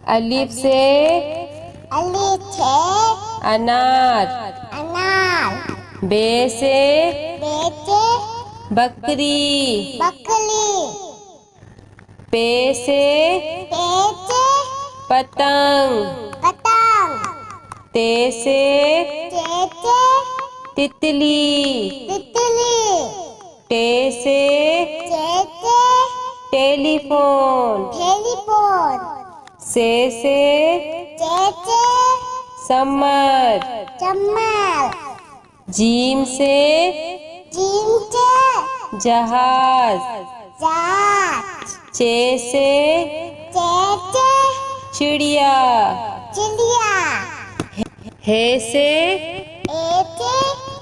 अलिफ से अनार। बे से बकरी। पे से पतंग। ते से तितली। टे से टेलीफोन। से समर। जीम से जहाज। चे से चिड़िया। हे से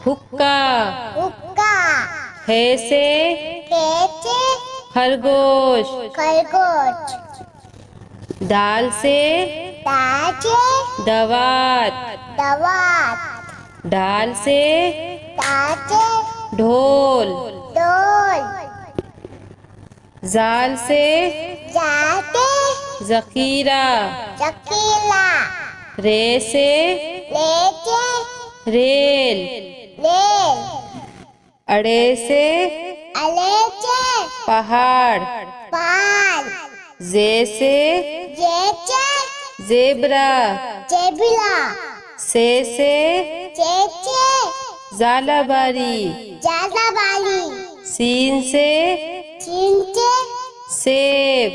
हुक्का। हे से खरगोश। दाल से दवात। ढाल से ढोल। जाल से जखीरा। रे से रेल। अड़े से पहाड़। जे से जेबरा। से जालाबारी। सीन से सेब।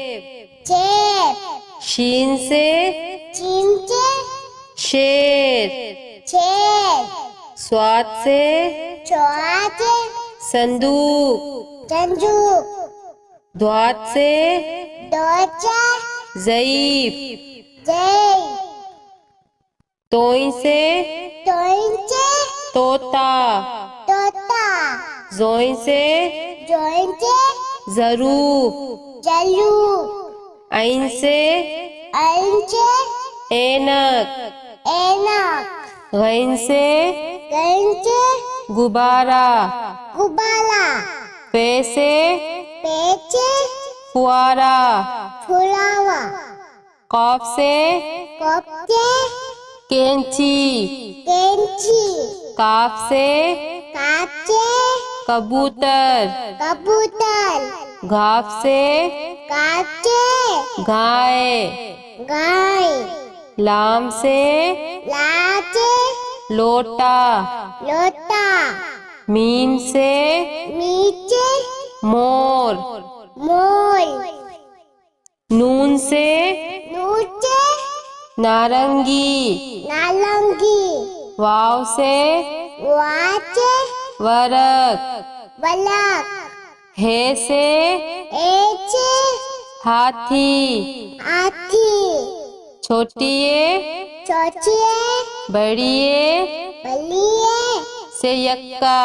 शीन से शेर। स्वाद से संदूक। द्वात से ज़ईफ। तोई से तोता। जोई से ज़रूफ। ऐन से ऐनक। गैन से गुब्बारा। पे से फुआरा। कॉफ से कैंची। काफ से कबूतर। घाफ से गाय। लाम से लोटा। मीम से मोर। नून से नारंगी। वाव से वरक। हे से हाथी। छोटिए बड़िए से यक्का।